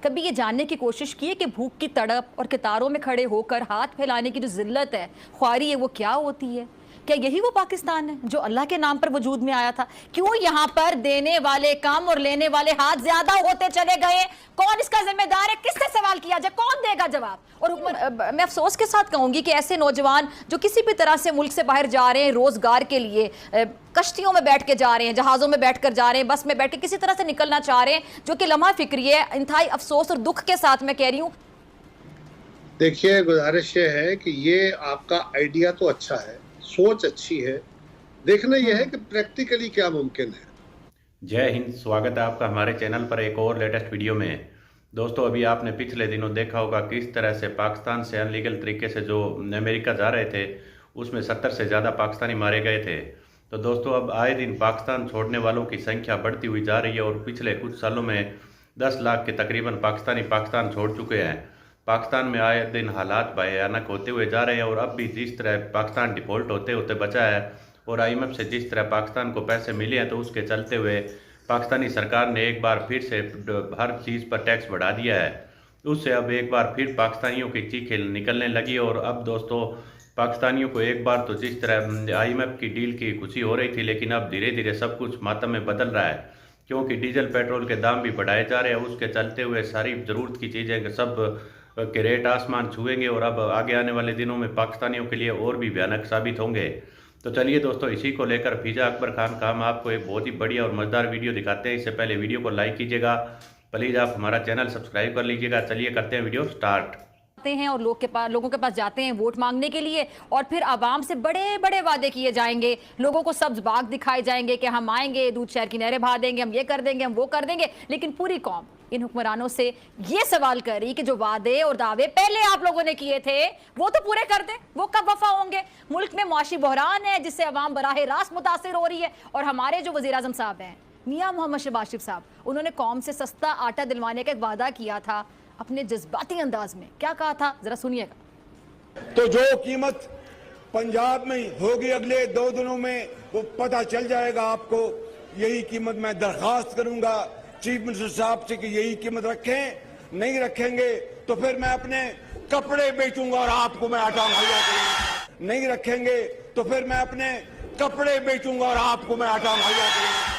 कभी ये जानने की कोशिश की है कि भूख की तड़प और कतारों में खड़े होकर हाथ फैलाने की जो जिल्लत है, ख्वारी है, वो क्या होती है? क्या यही वो पाकिस्तान है जो अल्लाह के नाम पर वजूद में आया था? क्यों यहाँ पर देने वाले कम और लेने वाले हाथ ज्यादा होते चले गए? कौन इसका जिम्मेदार है? किससे सवाल किया जाए? कौन देगा जवाब? और मैं अफसोस के साथ कहूंगी कि ऐसे नौजवान जो किसी भी तरह से मुल्क से बाहर जा रहे हैं रोजगार के लिए, कश्तियों में बैठ के जा रहे हैं, जहाजों में बैठ कर जा रहे हैं, बस में बैठ के किसी तरह से निकलना चाह रहे हैं, जो कि लम्हा फिक्री है, इंतहाई अफसोस और दुख के साथ मैं कह रही हूँ। देखिए, गुजारिश ये है कि ये आपका आइडिया तो अच्छा है, सोच अच्छी है, देखना यह है कि प्रैक्टिकली क्या मुमकिन है। जय हिंद, स्वागत है आपका हमारे चैनल पर एक और लेटेस्ट वीडियो में। दोस्तों, अभी आपने पिछले दिनों देखा होगा किस तरह से पाकिस्तान से अनलीगल तरीके से जो अमेरिका जा रहे थे उसमें 70 से ज़्यादा पाकिस्तानी मारे गए थे। तो दोस्तों, अब आए दिन पाकिस्तान छोड़ने वालों की संख्या बढ़ती हुई जा रही है और पिछले कुछ सालों में 10 लाख के तकरीबन पाकिस्तानी पाकिस्तान छोड़ चुके हैं। पाकिस्तान में आए दिन हालात भयानक होते हुए जा रहे हैं और अब भी जिस तरह पाकिस्तान डिफ़ॉल्ट होते होते बचा है और IMF से जिस तरह पाकिस्तान को पैसे मिले हैं, तो उसके चलते हुए पाकिस्तानी सरकार ने एक बार फिर से हर चीज़ पर टैक्स बढ़ा दिया है। उससे अब एक बार फिर पाकिस्तानियों की चीखें निकलने लगी और अब दोस्तों, पाकिस्तानियों को एक बार तो जिस तरह IMF की डील की खुशी हो रही थी, लेकिन अब धीरे धीरे सब कुछ मातम में बदल रहा है, क्योंकि डीजल पेट्रोल के दाम भी बढ़ाए जा रहे हैं। उसके चलते हुए सारी ज़रूरत की चीज़ें सब के रेट आसमान छुएंगे और अब आगे आने वाले दिनों में पाकिस्तानियों के लिए और भी भयानक साबित होंगे। तो चलिए दोस्तों, इसी को लेकर फिजा अकबर खान का हम आपको एक बहुत ही बढ़िया और मज़ेदार वीडियो दिखाते हैं। इससे पहले वीडियो को लाइक कीजिएगा, प्लीज़ आप हमारा चैनल सब्सक्राइब कर लीजिएगा। चलिए करते हैं वीडियो स्टार्ट। हैं और लोगों के पास जाते हैं वोट मांगने के लिए और फिर आवाम से बड़े बड़े वादे किए जाएंगे, लोगों को सब्ज बाग दिखाए जाएंगे कि हम आएंगे, दूध शहर की नहरें बहा देंगे, हम ये कर देंगे, हम वो कर देंगे। लेकिन पूरी कौम इन हुक्मरानों से ये सवाल कर रही कि जो वादे और दावे पहले आप लोगों ने किए थे वो तो पूरे कर दें, वो कब वफा होंगे? मुल्क में मुआशी बहरान है जिससे अवाम बराह रास्त मुतासिर हो रही है और हमारे जो वज़ीर आज़म साहब हैं मियां मोहम्मद शहबाज शरीफ साहब, उन्होंने कौम से सस्ता आटा दिलवाने का एक वादा किया था अपने जज्बाती अंदाज में। क्या कहा था, जरा सुनिएगा। तो जो कीमत पंजाब में होगी अगले 2 दिनों में वो पता चल जाएगा आपको। यही कीमत मैं दरखास्त करूंगा चीफ मिनिस्टर साहब से कि यही कीमत रखें। नहीं रखेंगे तो फिर मैं अपने कपड़े बेचूंगा और आपको मैं आटा मुहैया करूंगा। नहीं रखेंगे तो फिर मैं अपने कपड़े बेचूंगा और आपको मैं आटा मुहैया करूंगा।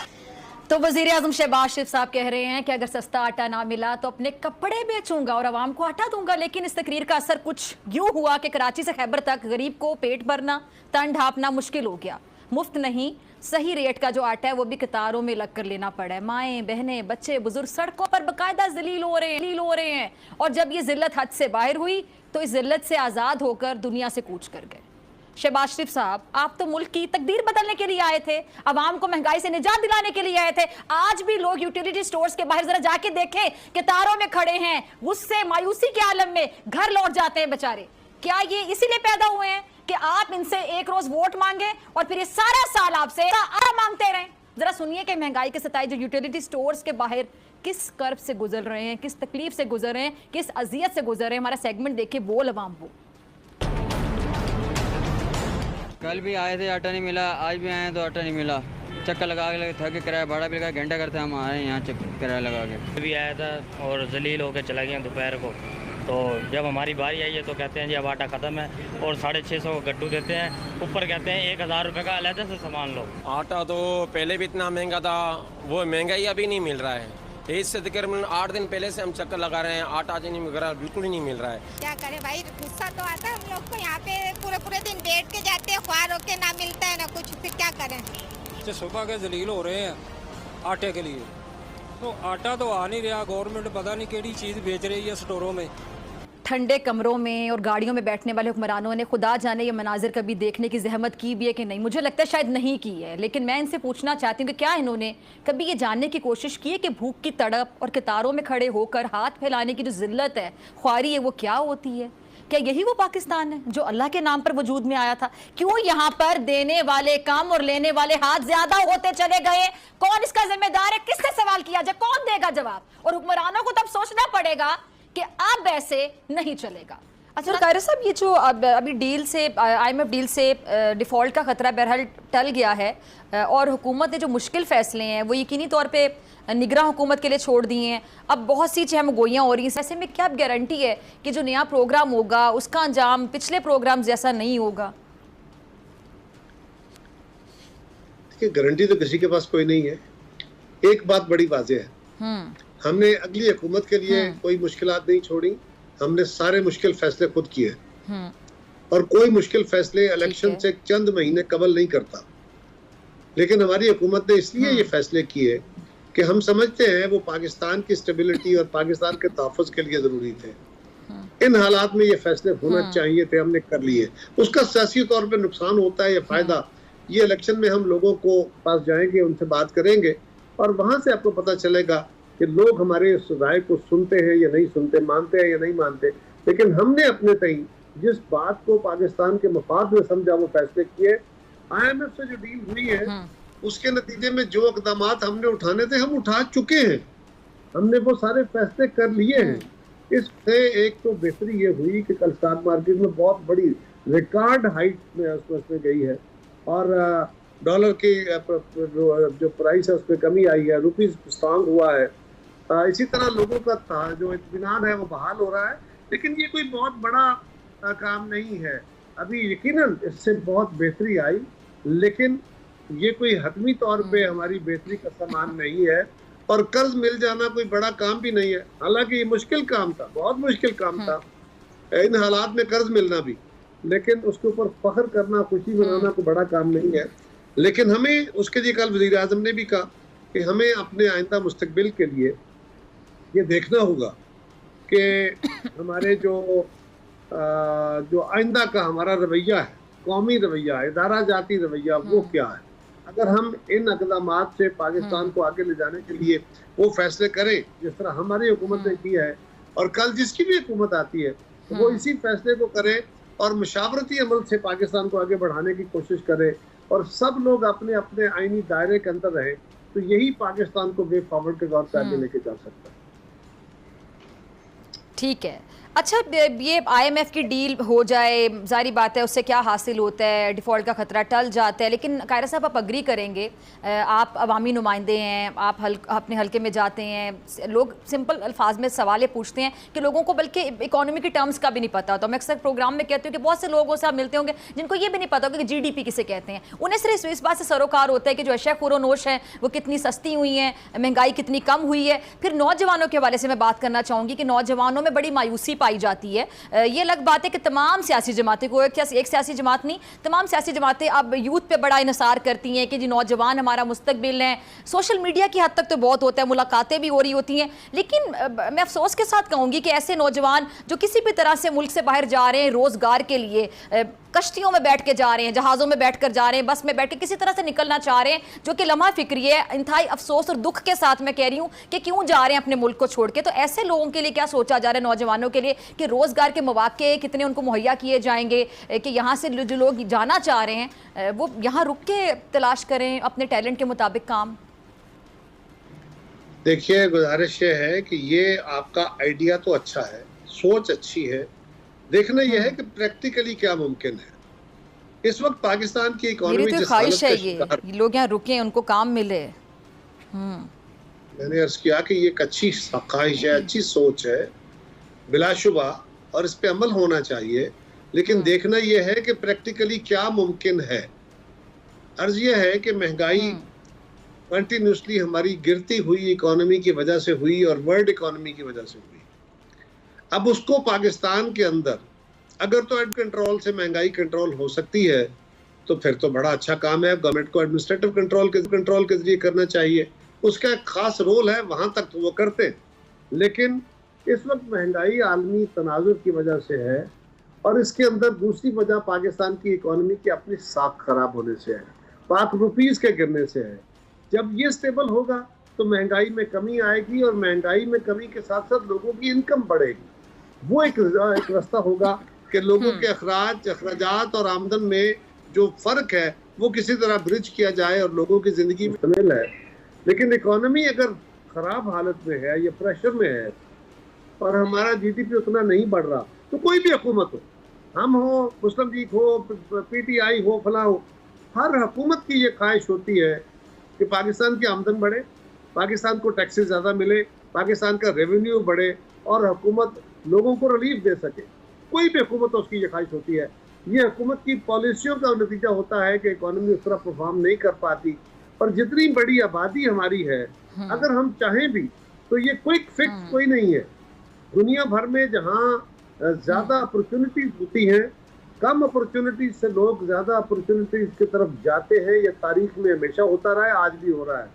तो वजीर आजम शहबाज शरीफ साहब कह रहे हैं कि अगर सस्ता आटा ना मिला तो अपने कपड़े बेचूंगा और आवाम को आटा दूंगा। लेकिन इस तकरीर का असर कुछ यूं हुआ कि कराची से खैबर तक गरीब को पेट भरना, तन ढापना मुश्किल हो गया। मुफ्त नहीं, सही रेट का जो आटा है वो भी कतारों में लग कर लेना पड़ा है। माएँ, बहनें, बच्चे, बुजुर्ग सड़कों पर बाकायदा जलील हो रहे हैं। और जब ये जिल्लत हद से बाहर हुई तो इस जिल्लत से आज़ाद होकर दुनिया से कूच कर गए। शहबाज शरीफ साहब, आप तो मुल्क की तकदीर बदलने के लिए आए थे, अवाम को महंगाई से निजात दिलाने के लिए आए थे। आज भी लोग यूटिलिटी स्टोर्स के बाहर जरा जाके देखें, कतारों में खड़े हैं, गुस्से मायूसी के आलम में घर लौट जाते हैं बेचारे। क्या ये इसीलिए पैदा हुए हैं कि आप इनसे एक रोज वोट मांगे और फिर ये सारा साल आपसे आरा मांगते रहें? जरा सुनिए कि महंगाई के सताए जो यूटिलिटी स्टोर्स के बाहर किस कर्ब से गुजर रहे हैं, किस तकलीफ से गुजर रहे हैं, किस अजियत से गुजर रहे हैं। हमारा सेगमेंट देखिए, बोल अवाम वो। कल भी आए थे, आटा नहीं मिला, आज भी आए तो आटा नहीं मिला। चक्कर लगा के थक के किराया भाड़ा भी लगा, घंटा करते हम आए यहाँ किराया लगा के। भी आया था और जलील होकर चला गया दोपहर को। तो जब हमारी बारी आई है तो कहते हैं जी अब आटा ख़त्म है और 650 का गड्ढू देते हैं, ऊपर कहते हैं 1000 रुपये का अलहदा से सामान लो। आटा तो पहले भी इतना महंगा था, वो महंगाई अभी नहीं मिल रहा है। इससे तकरीबन 8 दिन पहले से हम चक्कर लगा रहे हैं, आटा आज नहीं मिल रहा, बिल्कुल ही नहीं मिल रहा है। क्या करें भाई, गुस्सा तो आता है हम लोग को। यहाँ पे पूरे दिन बैठ के जाते हैं, ख्वार होके ना मिलता है ना कुछ, फिर क्या करें। सुबह के जलील हो रहे हैं आटे के लिए, तो आटा तो आ नहीं रहा। गवर्नमेंट पता नहीं केड़ी चीज़ बेच रही है स्टोरों में। ठंडे कमरों में और गाड़ियों में बैठने वाले हुक्मरानों ने खुदा जाने ये मनाजिर कभी देखने की जहमत की भी है कि नहीं? मुझे लगता है शायद नहीं की है, लेकिन मैं इनसे पूछना चाहती हूँ कि क्या इन्होंने कभी ये जानने की कोशिश की है कि भूख की तड़प और कतारों में खड़े होकर हाथ फैलाने की जो जिल्लत है, ख्वारी है, वो क्या होती है? क्या यही वो पाकिस्तान है जो अल्लाह के नाम पर वजूद में आया था? क्यों यहाँ पर देने वाले कम और लेने वाले हाथ ज्यादा होते चले गए? कौन इसका जिम्मेदार है? किससे सवाल किया जाए? कौन देगा जवाब? और हुक्मरानों को तब सोचना पड़ेगा कि अब ऐसे नहीं चलेगा। अच्छा कायरा साहब, ये जो अभी डील से IMF डील से डिफ़ॉल्ट का ख़तरा बहरहाल टल गया है और हुकूमत ने जो मुश्किल फ़ैसले हैं वो यकीनी तौर पे निगरान हुकूमत के लिए छोड़ दिए हैं, अब बहुत सी चहम गोइयाँ हो रही हैं। ऐसे में क्या गारंटी है कि जो नया प्रोग्राम होगा उसका अंजाम पिछले प्रोग्राम जैसा नहीं होगा? गारंटी तो किसी के पास कोई नहीं है। एक बात बड़ी वाज़ेह है, हमने अगली हुकूमत के लिए कोई मुश्किलात नहीं छोड़ी, हमने सारे मुश्किल फैसले खुद किए और कोई मुश्किल फैसले इलेक्शन से चंद महीने कबल नहीं करता। लेकिन हमारी हुकूमत ने इसलिए ये फैसले किए कि हम समझते हैं वो पाकिस्तान की स्टेबिलिटी और पाकिस्तान के तहफ़्फ़ुज़ के लिए ज़रूरी थे। इन हालात में ये फैसले होना चाहिए थे, हमने कर लिए। उसका सियासी तौर पे नुकसान होता है या फ़ायदा, ये इलेक्शन में हम लोगों को पास जाएंगे, उनसे बात करेंगे और वहाँ से आपको पता चलेगा कि लोग हमारे इस राय को सुनते हैं या नहीं सुनते, मानते हैं या नहीं मानते। लेकिन हमने अपने तई जिस बात को पाकिस्तान के मफाद में समझा वो फैसले किए। IMF से जो डील हुई है उसके नतीजे में जो इक़दाम हमने उठाने थे हम उठा चुके हैं, हमने वो सारे फैसले कर लिए हैं। इससे एक तो बेहतरी ये हुई कि कल स्टॉक मार्केट में बहुत बड़ी रिकॉर्ड हाइट में उसमें गई है और डॉलर की जो प्राइस है उसमें कमी आई है, रुपीस स्ट्रांग हुआ है। इसी तरह लोगों का जो इत्मीनान है वो बहाल हो रहा है। लेकिन ये कोई बहुत बड़ा काम नहीं है। अभी यकीनन इससे बहुत बेहतरी आई, लेकिन ये कोई हतमी तौर पे हमारी बेहतरी का सामान नहीं है और कर्ज मिल जाना कोई बड़ा काम भी नहीं है। हालांकि ये मुश्किल काम था, बहुत मुश्किल काम था इन हालात में कर्ज मिलना भी, लेकिन उसके ऊपर फख्र करना, खुशी मनाना कोई बड़ा काम नहीं है। लेकिन हमें उसके लिए कल वज़ीर आज़म ने भी कहा कि हमें अपने आइंदा मुस्तकबिल के लिए ये देखना होगा कि हमारे जो आइंदा का हमारा रवैया है, कौमी रवैया, इदारा जाती रवैया, वो क्या है। अगर हम इन इक़दामात से पाकिस्तान को आगे ले जाने के लिए वो फैसले करें जिस तरह हमारी हुकूमत ने किया है और कल जिसकी भी हुकूमत आती है तो वो इसी फैसले को करे और मुशावरती अमल से पाकिस्तान को आगे बढ़ाने की कोशिश करे और सब लोग अपने अपने आईनी दायरे के अंदर रहे, तो यही पाकिस्तान को वे फॉरवर्ड के तौर पर आगे लेके जा सकता है। ठीक है। अच्छा, ये IMF की डील हो जाए, जारी बात है उससे क्या हासिल होता है, डिफ़ॉल्ट का खतरा टल जाता है। लेकिन कायरा साहब, आप अग्री करेंगे, आप अवामी नुमाइंदे हैं, आप अपने हल्के में जाते हैं, लोग सिंपल अल्फाज में सवाल ये पूछते हैं कि लोगों को बल्कि इकोनॉमी की टर्म्स का भी नहीं पता होता। मैं अक्सर प्रोग्राम में कहती हूँ कि बहुत से लोगों से आप मिलते होंगे जिनको ये भी नहीं पता होगा कि GDP किसे कहते हैं। उन्हें सिर्फ इस बात से सरोकार होता है कि जो अशिया ख़ुरोनोश है वो कितनी सस्ती हुई हैं, महंगाई कितनी कम हुई है। फिर नौजवानों के हवाले से मैं बात करना चाहूँगी कि नौजवानों में बड़ी मायूसी पाई जाती है। ये अलग बात है कि तमाम सियासी जमातें को, एक सियासी जमात नहीं, तमाम सियासी जमातें अब यूथ पे बड़ा इन्हिसार करती हैं कि जी नौजवान हमारा मुस्तकबिल है। सोशल मीडिया की हद तक तो बहुत होता है, मुलाकातें भी हो रही होती हैं, लेकिन मैं अफसोस के साथ कहूँगी कि ऐसे नौजवान जो किसी भी तरह से मुल्क से बाहर जा रहे हैं रोज़गार के लिए, कश्तियों में बैठ के जा रहे हैं, जहाज़ों में बैठ कर जा रहे हैं, बस में बैठ के किसी तरह से निकलना चाह रहे हैं, जो कि लम्हा फिक्री है। इंतहाई अफसोस और दुख के साथ मैं कह रही हूँ कि क्यों जा रहे हैं अपने मुल्क को छोड़ के। तो ऐसे लोगों के लिए क्या सोचा जा रहा है, नौजवानों के लिए, कि रोज़गार के मौके कितने उनको मुहैया किए जाएंगे कि यहाँ से जो लोग जाना चाह रहे हैं वो यहाँ रुक के तलाश करें अपने टैलेंट के मुताबिक काम। देखिए, गुजारिश ये है कि ये आपका आइडिया तो अच्छा है, सोच अच्छी है, देखना यह है कि प्रैक्टिकली क्या मुमकिन है। इस वक्त पाकिस्तान की इकोनॉमी जिस ख्वाहिश है ये लोग यहाँ रुके, उनको काम मिले। मैंने अर्ज किया कि ये एक अच्छी ख्वाहिश है, अच्छी सोच है बिलाशुबा, और इस पे अमल होना चाहिए। लेकिन देखना यह है कि प्रैक्टिकली क्या मुमकिन है। अर्ज यह है कि महंगाई कंटिन्यूसली हमारी गिरती हुई इकोनॉमी की वजह से हुई और वर्ल्ड इकोनॉमी की वजह से हुई। अब उसको पाकिस्तान के अंदर अगर तो एड कंट्रोल से महंगाई कंट्रोल हो सकती है तो फिर तो बड़ा अच्छा काम है। गवर्नमेंट को एडमिनिस्ट्रेटिव कंट्रोल के जरिए करना चाहिए, उसका एक खास रोल है, वहां तक तो वो करते हैं। लेकिन इस वक्त महंगाई आलमी तनाजुर की वजह से है और इसके अंदर दूसरी वजह पाकिस्तान की इकोनॉमी की अपनी साख खराब होने से है, पाक रुपीज के गिरने से है। जब ये स्टेबल होगा तो महंगाई में कमी आएगी और महंगाई में कमी के साथ साथ लोगों की इनकम बढ़ेगी। वो एक रास्ता होगा कि लोगों के अखराजात और आमदन में जो फर्क है वो किसी तरह ब्रिज किया जाए और लोगों की जिंदगी में शामिल है। लेकिन इकोनॉमी अगर खराब हालत में है या प्रेशर में है और हमारा GDP उतना नहीं बढ़ रहा, तो कोई भी हुकूमत हो, हम हो, मुस्लिम लीग हो, PTI हो, फला हो, हर हुकूमत की ये ख्वाहिश होती है कि पाकिस्तान की आमदन बढ़े, पाकिस्तान को टैक्सेस ज़्यादा मिले, पाकिस्तान का रेवेन्यू बढ़े और हुकूमत लोगों को रिलीफ दे सके। कोई भी हुकूमत उसकी ये ख्वाहिश होती है। ये हुकूमत की पॉलिसियों का नतीजा होता है कि इकोनॉमी उस तरह परफॉर्म नहीं कर पाती। पर जितनी बड़ी आबादी हमारी है, अगर हम चाहें भी तो ये क्विक फिक्स कोई नहीं है। दुनिया भर में जहाँ ज़्यादा अपॉर्चुनिटीज होती हैं, कम अपॉर्चुनिटीज से लोग ज़्यादा अपॉर्चुनिटीज की तरफ जाते हैं। ये तारीख में हमेशा होता रहा है, आज भी हो रहा है।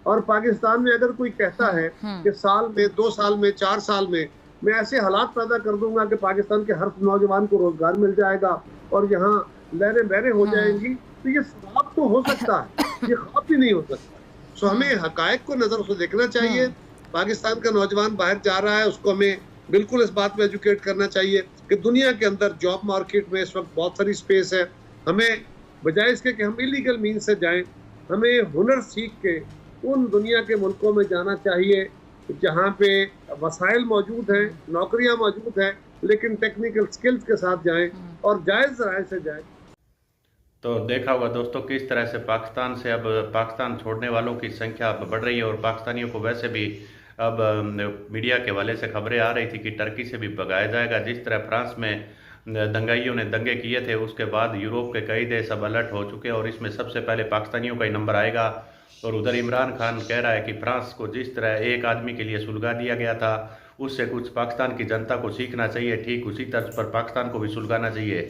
और पाकिस्तान में अगर कोई कहता है कि साल में, 2 साल में, 4 साल में मैं ऐसे हालात पैदा कर दूंगा कि पाकिस्तान के हर नौजवान को रोजगार मिल जाएगा और यहाँ लहरें बहरें हो जाएंगी, तो ये ख्वाब तो हो सकता है, ये ख्वाब भी नहीं हो सकता। सो हमें हकायक को नजर से देखना चाहिए। पाकिस्तान का नौजवान बाहर जा रहा है, उसको हमें बिल्कुल इस बात में एजुकेट करना चाहिए कि दुनिया के अंदर जॉब मार्केट में इस वक्त बहुत सारी स्पेस है। हमें बजाय इसके कि हम इलीगल मीन से जाएं, हमें हुनर सीख के उन दुनिया के मुल्कों में जाना चाहिए जहाँ पे वसाइल मौजूद हैं, नौकरियाँ मौजूद हैं, लेकिन टेक्निकल स्किल्स के साथ जाएं और जायज़ राय से जाएं। तो देखा होगा दोस्तों किस तरह से पाकिस्तान से अब पाकिस्तान छोड़ने वालों की संख्या अब बढ़ रही है और पाकिस्तानियों को वैसे भी अब मीडिया के हवाले से खबरें आ रही थी कि टर्की से भी भगाया जाएगा। जिस तरह फ्रांस में दंगाइयों ने दंगे किए थे, उसके बाद यूरोप के कई देश अब अलर्ट हो चुके हैं और इसमें सबसे पहले पाकिस्तानियों का ही नंबर आएगा। और उधर इमरान खान कह रहा है कि फ्रांस को जिस तरह एक आदमी के लिए सुलगा दिया गया था, उससे कुछ पाकिस्तान की जनता को सीखना चाहिए, ठीक उसी तर्ज पर पाकिस्तान को भी सुलगाना चाहिए।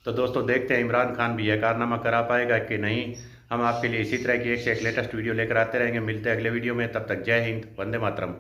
तो दोस्तों देखते हैं इमरान खान भी यह कारनामा करा पाएगा कि नहीं। हम आपके लिए इसी तरह की एक से एक लेटेस्ट वीडियो लेकर आते रहेंगे। मिलते हैं अगले वीडियो में, तब तक जय हिंद, वंदे मातरम।